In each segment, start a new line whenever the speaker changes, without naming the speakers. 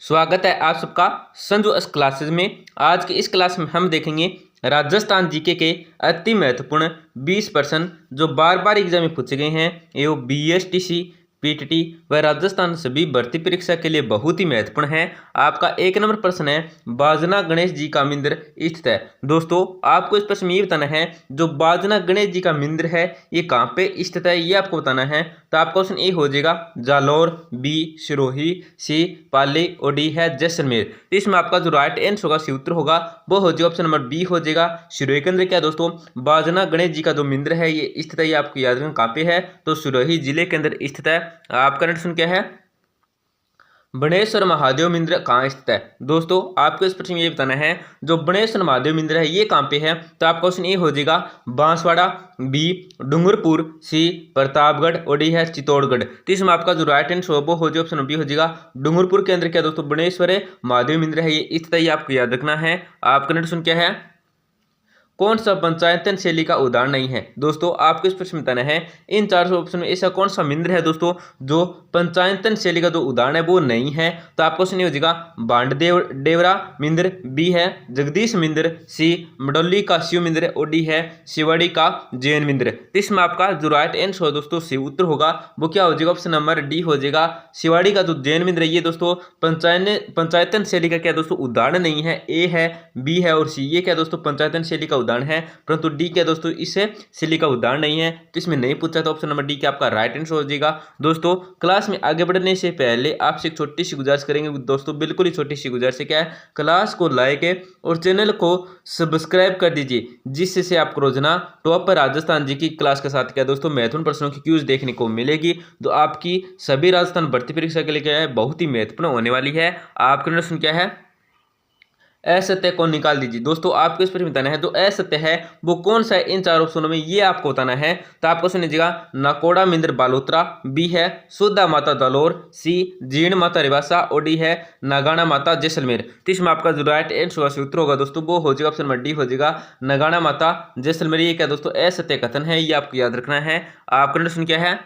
स्वागत है आप सबका संजू एस क्लासेस में। आज की इस क्लास में हम देखेंगे राजस्थान जीके के अति महत्वपूर्ण 20 प्रश्न जो बार बार एग्जाम में पूछे गए हैं। ये बीएसटीसी, पीटीटी व राजस्थान सभी भर्ती परीक्षा के लिए बहुत ही महत्वपूर्ण है। आपका एक नंबर प्रश्न है, बाजना गणेश जी का मंदिर स्थित है। दोस्तों आपको इस प्रश्न में ये बताना है, जो बाजना गणेश जी का मंदिर है ये कहाँ पे स्थित है, ये आपको बताना है। तो आपका ऑप्शन ए हो जाएगा जालौर, बी सिरोही, सी पाली और डी है जैसलमेर। तो इसमें आपका जो राइट आंसर होगा, सी उत्तर होगा, वो हो जाएगा ऑप्शन नंबर बी हो जाएगा सिरोही के अंदर। क्या दोस्तों, बाजना गणेश जी का जो मंदिर है ये स्थित है, ये आपको याद रखना कहाँ पे है, तो सिरोही जिले के अंदर स्थित है। आपका प्रश्न क्या है, बनेश्वर महादेव मंदिर कहाँ स्थित है। दोस्तों आपको इस प्रश्न में ये बताना है, जो बनेश्वर महादेव मंदिर है ये कहाँ पे है। तो आपका क्वेश्चन ये हो जाएगा बांसवाड़ा, बी डूंगरपुर, सी प्रतापगढ़ और डी है चित्तौड़गढ़। तो इसमें आपका जो राइट आंसर हो हो जाए ऑप्शन बी हो जाएगा डूंगरपुर के अंदर। क्या दोस्तों, बनेश्वर महादेव मंदिर है ये स्थित है, ये आपको याद रखना है। आपका प्रश्न क्या है, कौन सा पंचायतन शैली का उदाहरण नहीं है। दोस्तों आपको इस प्रश्न में बताना है, इन 4 ऑप्शन में ऐसा कौन सा मंदिर है दोस्तों जो पंचायतन शैली का जो उदाहरण है वो नहीं है। तो आपको क्वेश्चन हो जाएगा बांडदेव डेवरा मंदिर, बी है जगदीश मंदिर, सी मडोली का शिव मंदिर और डी है शिवाड़ी का जैन मंदिर। तो इसमें आपका जो राइट आंसर हो दोस्तों सी उत्तर होगा, वो क्या हो जाएगा, ऑप्शन नंबर डी हो जाएगा शिवाड़ी का जो जैन मंदिर है ये दोस्तों पंचायतन शैली का क्या दोस्तों उदाहरण नहीं है। ए है, बी है और सी, ये क्या दोस्तों पंचायतन शैली का उदाहरण है, परंतु डी क्या दोस्तों इससे शैली का उदाहरण नहीं है। तो इसमें नहीं पूछा, तो ऑप्शन नंबर डी क्या आपका राइट आंसर हो जाएगा। दोस्तों क्लास में आगे बढ़ने से पहले आपसे एक छोटी सी गुजारिश करेंगे दोस्तों, बिल्कुल ही छोटी सी गुजारिश है। क्या है, क्लास को लाइक और चैनल को सब्सक्राइब कर दीजिए, जिससे आपको रोजाना टॉप राजस्थान जी की क्लास के साथ क्या दोस्तों महत्वपूर्ण प्रश्नों की क्यूज देखने को मिलेगी, तो आपकी सभी राजस्थान भर्ती परीक्षा के लिए क्या है बहुत ही महत्वपूर्ण होने वाली है। आपका प्रश्न क्या है, असत्य को निकाल दीजिए। दोस्तों आपको इस पर बताना है, जो असत्य है वो कौन सा है इन 4 ऑप्शनों में, ये आपको बताना है। तो आपको सुनिएगा नाकोड़ा मंदिर बालोतरा, बी है सुधा माता जालौर, सी जीर्ण माता रिवासा और डी है नगाना माता जैसलमेर। तो इसमें आपका जो राइट आंसर उत्तर होगा दोस्तों वो हो जाएगा ऑप्शन नंबर डी हो जाएगा नगाना माता जैसलमेर। ये क्या दोस्तों असत्य कथन है, ये आपको याद रखना है। आपका प्रश्न क्या है,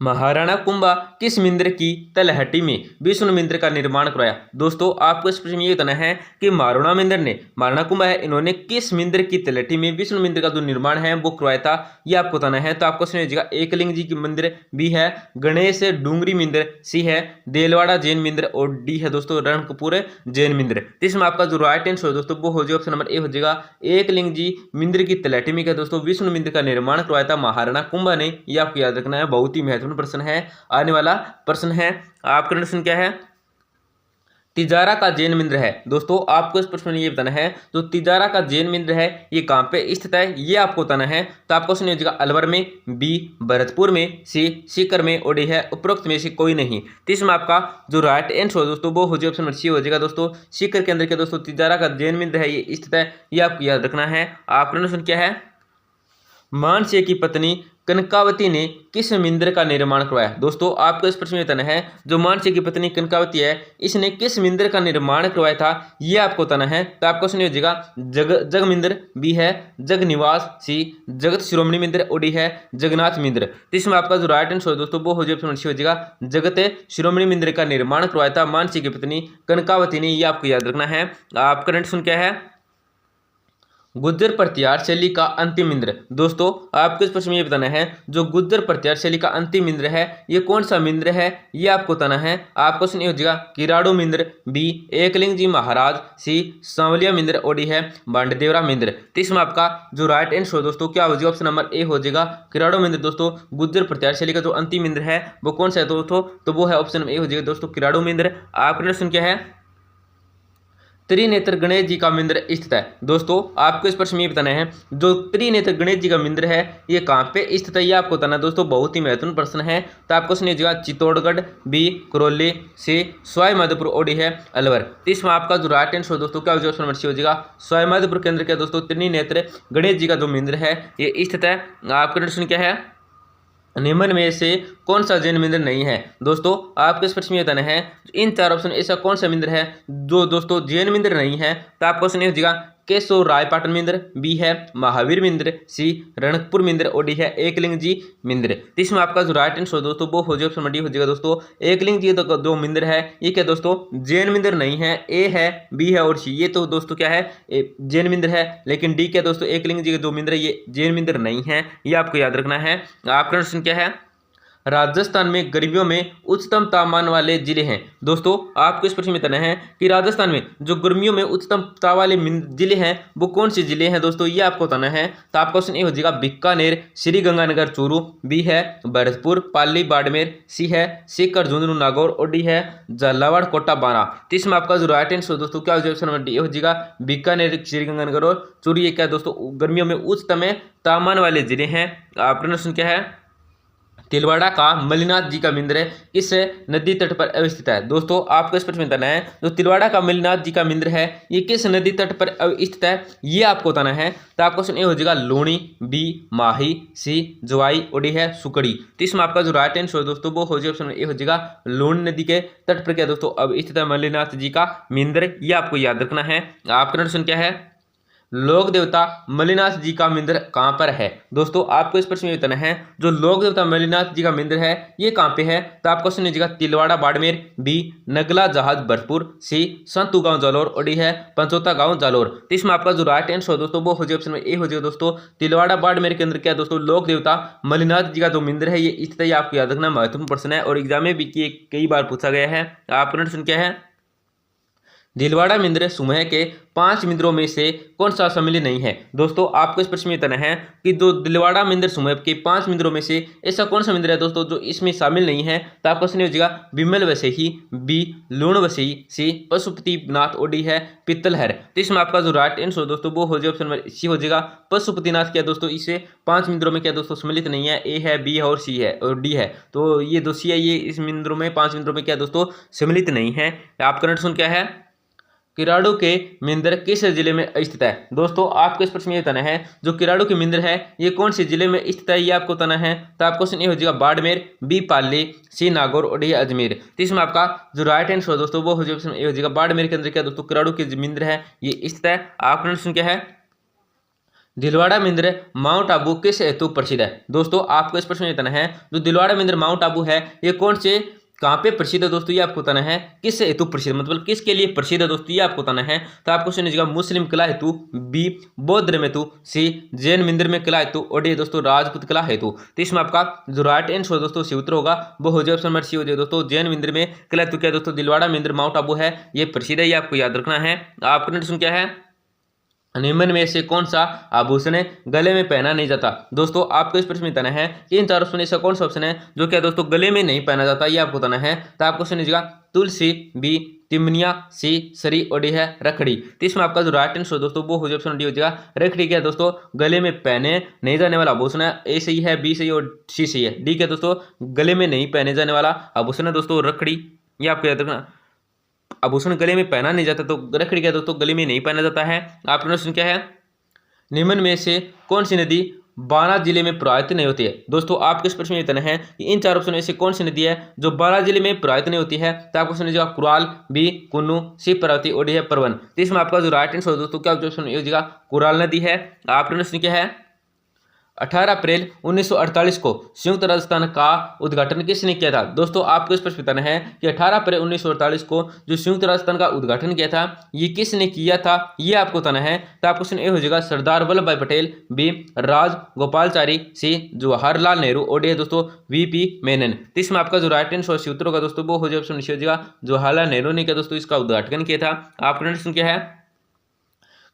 महाराणा कुंभा किस मंदिर की तलहटी में विष्णु मंदिर का निर्माण करवाया। दोस्तों आपको इस प्रश्न में ये बताना है कि महाराणा कुंभा है, इन्होंने किस मंदिर की तलहटी में विष्णु मंदिर का जो निर्माण है वो करवाया था, ये आपको बताना है। तो आपको समझिएगा एकलिंग जी की मंदिर, बी है गणेश डूंगरी मंदिर, सी है देलवाड़ा जैन मंदिर और डी है दोस्तों रणकपुर जैन मंदिर। इसमें आपका जो राइट आंसर है दोस्तों वो हो जाएगा ऑप्शन नंबर ए हो जाएगा एकलिंग जी मंदिर की तलहटी में क्या दोस्तों विष्णु मंदिर का निर्माण करवाया था महाराणा कुंभा ने, ये आपको याद रखना है। बहुत ही महत्वपूर्ण प्रश्न है, आने वाला प्रश्न है। आपका प्रश्न क्या है, तिजारा का जैन मंदिर है। दोस्तों आपको इस प्रश्न में ये बताना है, जो तिजारा का जैन मंदिर है ये कहां पे स्थित है, ये आपको बताना है। तो आपको क्वेश्चन हो जाएगा अलवर में, बी भरतपुर में, सी सीकर में और डी है उपरोक्त में से कोई नहीं। तो इसमें आपका जो राइट आंसर हो दोस्तों वो हो जाएगा ऑप्शन नंबर सी हो जाएगा दोस्तों सीकर के अंदर के दोस्तों तिजारा का जैन मंदिर है ये स्थित है, ये आपको याद रखना है। आपका प्रश्न क्या है, मानसिंह की पत्नी कनकावती ने किस मंदिर का निर्माण करवाया। दोस्तों आपको इस प्रश्न में बताना है, जो मानसिंह की पत्नी कनकावती है इसने किस मंदिर का निर्माण करवाया था, ये आपको बताना है। तो आपको सुनिए हो जाएगा जग मंदिर, बी है जग निवास, सी जगत शिरोमणि मंदिर और डी है जगन्नाथ मंदिर। तो इसमें आपका जो राइट आंसर है दोस्तों वो हो जाएगा जगत शिरोमणि मंदिर का निर्माण करवाया था मानसिंह की पत्नी कनकावती ने, ये आपको याद रखना है। आप करंट सुन क्या है, गुज्जर प्रतिहार शैली का अंतिम मंदिर। दोस्तों आपको इस प्रश्न में ये बताना है, जो गुज्जर प्रतिहार शैली का अंतिम मंदिर है ये कौन सा मंदिर है, ये आपको बताना है। आपको सुनिए हो जाएगा किराड़ू मंदिर, बी एकलिंग जी महाराज, सी सांवलिया मंदिर और डी है बांडदेवरा मंदिर। तो इसमें आपका जो राइट आंसर दोस्तों क्या हो जाएगा, ऑप्शन नंबर ए हो जाएगा किराड़ू मंदिर। दोस्तों गुज्जर प्रतिहार शैली का जो अंतिम मंदिर है वो कौन सा है दोस्तों, तो वो है ऑप्शन ए हो जाएगा दोस्तों किराड़ू मंदिर। आपका प्रश्न क्या है, त्रिनेत्र गणेश जी का मंदिर स्थित है। दोस्तों आपको इस प्रश्न में बताना है, जो त्रिनेत्र गणेश जी का मंदिर है ये कहाँ पे स्थित है, ये आपको बताना है। दोस्तों बहुत ही महत्वपूर्ण प्रश्न है। तो आपको सुनिएगा चित्तौड़गढ़, बी करौली, सी सवाई माधोपुर और डी है अलवर। तो इसमें आपका जो राइट आंसर दोस्तों क्या हो जाएगा, ऑप्शन नंबर सी हो जाएगा सवाई माधोपुर के अंदर क्या दोस्तों त्रिनेत्र गणेश जी का जो मंदिर है ये स्थित है। आपका प्रश्न क्या है, निम्न में से कौन सा जैन मंदिर नहीं है। दोस्तों आपको इस प्रश्न में बताना है, इन 4 ऑप्शन ऐसा कौन सा मंदिर है जो दोस्तों जैन मंदिर नहीं है। तो आपको क्वेश्चन हो जाएगा केशव रायपाटन मिंद्र, बी है महावीर मिंद्र, सी रणकपुर मिंद्र और डी है एकलिंग जी मिंद्र। तो इसमें आपका जो राइट आंसर दोस्तों वो हो जाएगा, ऑप्शन डी हो जाएगा दोस्तों एकलिंग जी जो मिंद्र है ये क्या दोस्तों जैन मिंद्र नहीं है, ए है बी है और सी, ये तो दोस्तों क्या है जैन मिंद्र है, लेकिन डी क्या दोस्तों एकलिंग जी के जो मिंद्र है ये जैन मिंद्र नहीं है, ये आपको याद रखना है। आपका प्रश्न क्या है, राजस्थान में गर्मियों में उच्चतम तापमान वाले जिले हैं। दोस्तों आपको इस प्रश्न में बताना है कि राजस्थान में जो गर्मियों में उच्चतम ताप वाले जिले हैं वो कौन से जिले हैं दोस्तों, ये आपको बताना है। तो आपका क्वेश्चन ए हो जाएगा बीकानेर, श्री गंगानगर चूरू, बी है भरतपुर पाली बाड़मेर, सी है सीकर झुंझुनू नागौर और डी है झालावाड़ कोटा बारा। तो इसमें आपका जो राइट आंसर दोस्तों क्या हो जाएगा, ऑप्शन नंबर डी हो जाएगा बीकानेर, श्री गंगानगर और चूरू, ये क्या दोस्तों गर्मियों में उच्चतम तापमान वाले जिले हैं। आपका प्रश्न क्या है, तिलवाड़ा का मल्लिनाथ जी का मंदिर किस नदी तट पर अवस्थित है। दोस्तों आपको इस प्रश्न में बताना है जो तिलवाड़ा का मल्लिनाथ जी का मंदिर है ये किस नदी तट पर स्थित है, ये आपको बताना है। तो आपका क्वेश्चन ए हो जाएगा लूणी, बी माही, सी जवाई और डी है सुकड़ी। तो इसमें आपका जो राइट आंसर दोस्तों वो हो जाएगा, ऑप्शन ए हो जाएगा लूणी नदी के तट पर क्या दोस्तों अब स्थित है मल्लिनाथ जी का मंदिर, ये आपको याद रखना है। आपका प्रश्न क्या है, लोक देवता मल्लिनाथ जी का मंदिर कहाँ पर है। दोस्तों आपको इस प्रश्न में बताना है जो लोक देवता मल्लिनाथ जी का मंदिर है ये कहाँ पे है। तो आपको क्वेश्चन लीजिएगा तिलवाड़ा बाड़मेर, बी नगला जहाज भरतपुर, सी संतू गांव जालोर और डी है पंचोता गांव जालोर। तो इसमें आपका जो राइट आंसर दोस्तों वो हो जाएगा, ऑप्शन में ए हो जाएगा दोस्तों तिलवाड़ा बाड़मेर के अंदर क्या दोस्तों लोक देवता मल्लिनाथ जी का जो मंदिर है ये इस तरह आपको याद रखना महत्वपूर्ण प्रश्न है और एग्जाम में भी कई बार पूछा गया है। आपका प्रश्न क्या है, दिलवाड़ा मंदिर समूह के 5 मंदिरों में से कौन सा सम्मिलित नहीं है। दोस्तों आपको इस प्रश्न में बताना है कि जो दिलवाड़ा मंदिर समूह के 5 मंदिरों में से ऐसा कौन सा मंदिर है दोस्तों जो इसमें शामिल नहीं है। तो आपका क्वेश्चन हो जाएगा विमल वसई, बी लूण वसई, सी पशुपतिनाथ और डी है पित्तलहर। तो इसमें आपका जो राइट आंसर दोस्तों वो हो जाएगा, ऑप्शन नंबर सी हो जाएगा पशुपतिनाथ क्या दोस्तों इसे 5 मंदिरों में क्या दोस्तों सम्मिलित नहीं है, ए है बी है और सी है और डी है। तो ये दो सी है ये इस मंदिरों में 5 मंदिरों में क्या दोस्तों सम्मिलित नहीं है। आपका प्रश्न क्या है, किराड़ू के मंदिर किस जिले में स्थित है। दोस्तों आपको इस प्रश्न में बताना है जो किराड़ू के मंदिर है ये कौन से जिले में स्थित है, ये आपको बताना है। तो आपको क्वेश्चन ये हो जाएगा बाड़मेर, बी पाली, सी नागौर और डी अजमेर। तो इसमें आपका जो राइट आंसर दोस्तों वो हो जाएगा, ऑप्शन ए हो जाएगा बाड़मेर के अंदर क्या दोस्तों किराड़ू के मंदिर है ये स्थित है। आपका प्रश्न क्या है, दिलवाड़ा मंदिर माउंट आबू किस हेतु प्रसिद्ध है। दोस्तों आपको इस प्रश्न में बताना है जो दिलवाड़ा मंदिर माउंट आबू है ये कौन से कहाँ पे प्रसिद्ध है दोस्तों, ये आपको बताना है। किस हेतु प्रसिद्ध मतलब किसके लिए प्रसिद्ध है दोस्तों, ये आपको बताना है। तो आपको क्वेश्चन लीजिएगा मुस्लिम कला हेतु, बी बौद्ध धर्म हेतु, सी जैन मंदिर में कला हेतु और डी दोस्तों राजपूत कला हेतु। तो इसमें आपका जो राइट आंसर दोस्तों सी उत्तर होगा वो हो जाए ऑप्शन नंबर सी हो जाए दोस्तों जैन मंदिर में कला हेतु क्या दोस्तों दिलवाड़ा मंदिर माउंट आबू है ये प्रसिद्ध है, ये आपको याद रखना है। आपका प्रश्न क्या है, निम्न में से कौन सा आभूषण गले में पहना नहीं जाता। दोस्तों आपको इस प्रश्न में बताना है कि इन चारों में से कौन सा ऑप्शन है जो क्या दोस्तों गले में नहीं पहना जाता, ये आपको बताना है। तो आपको क्वेश्चन लीजिएगा तुलसी, बी तिमनिया, सी सरी और डी है रखड़ी। तो इसमें आपका जो राइट आंसर दोस्तों वो हो जाए ऑप्शन डी हो जाएगा रखड़ी क्या दोस्तों गले में पहने नहीं जाने वाला आभूषण है, ए सही है, बी सही और सी सही है। डी क्या दोस्तों गले में नहीं पहने जाने वाला आभूषण है दोस्तों रखड़ी, ये आपको याद रखना। आभूषण गले में पहना नहीं जाता तो रखड़ी क्या दोस्तों गले में नहीं पहना जाता है। आपका प्रश्न क्या है, निम्न में से कौन सी नदी बारां जिले में प्रवाहित नहीं होती है। दोस्तों आपको इस प्रश्न में बताना है कि इन 4 ऑप्शन में से कौन सी नदी है जो बारां जिले में प्रवाहित नहीं होती है। तो आपको समझिएगा कुराल, बी कुन्नू, सी पार्वती और डी है परवन। तो इसमें आपका जो राइट आंसर दोस्तों क्या ऑप्शन हो जाएगा कुराल नदी है। आपका प्रश्न क्या है, 18 अप्रैल 1948 को संयुक्त राजस्थान का उद्घाटन किसने किया था। दोस्तों आपको इस पर बताना है कि 18 अप्रैल 1948 को जो संयुक्त राजस्थान का उद्घाटन किया था ये किसने किया था, ये आपको बताना है। तो आपको क्वेश्चन ए हो जाएगा सरदार वल्लभ भाई पटेल, बी राज गोपालचारी, सी जवाहरलाल नेहरू और डी दोस्तों वीपी मेनन। तो इसमें आपका जो राइट आंसर उत्तर होगा दोस्तों वो हो जाएगा ऑप्शन सी हो जाएगा जवाहरलाल नेहरू ने क्या दोस्तों इसका उद्घाटन किया था। आपका प्रश्न क्या है,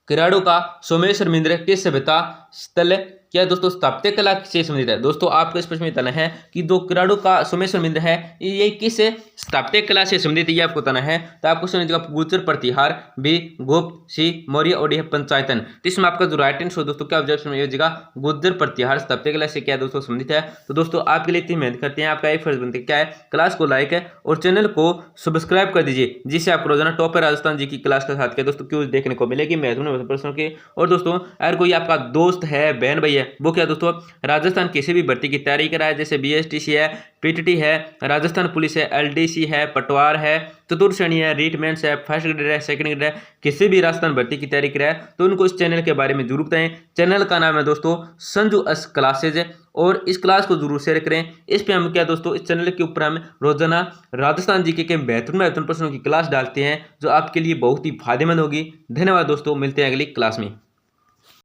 किराड़ू का सोमेश्वर मंदिर किस सभ्यता स्थल क्या दोस्तों स्थापत्य कला से संबंधित है। दोस्तों आपको इस प्रश्न में बताना है कि जो किराड़ू का सोमेश्वर मंदिर है ये किस स्थापत्य कला से संबंधित है, ये आपको बताना है। तो आपको समझिएगा गुर्जर प्रतिहार, बी गुप्त, सी मौर्य और डी पंचायतन। तो इसमें आपका जो राइट आंसर दोस्तों क्या ऑप्शन में हो जाएगा गुर्जर प्रतिहार स्थापत्य कला से क्या दोस्तों संबंधित है। तो दोस्तों आपके लिए इतनी मेहनत करते हैं, आपका एक फर्ज बनता है क्या है क्लास को लाइक है और चैनल को सब्सक्राइब कर दीजिए जिससे आपको रोजाना टॉपर राजस्थान जी की क्लास के साथ क्या दोस्तों क्यों देखने को मिलेगी महत्वपूर्ण प्रश्नों के। और दोस्तों अगर कोई आपका दोस्त है बहन भाई है वो क्या दोस्तों, राजस्थान किसी भी भर्ती की तैयारी कराए, जैसे BSTC है, PTT है, राजस्थान पुलिस है, LDC है, पटवार है, चतुर्थ श्रेणी है, रीटमेंट्स है, फर्स्ट ग्रेड है, सेकंड ग्रेड है, किसी भी राजस्थान भर्ती की तैयारी कराए तो उनको इस चैनल के बारे में जरूर बताएं। चैनल का नाम है दोस्तों संजू एस क्लासेज, और इस क्लास को जरूर शेयर करें। इस पे हम क्या दोस्तों, इस चैनल के ऊपर हम रोजाना राजस्थान जीके के महत्वपूर्ण प्रश्नों की क्लास डालते हैं जो आपके लिए बहुत ही फायदेमंद होगी। धन्यवाद दोस्तों, मिलते हैं अगली क्लास में।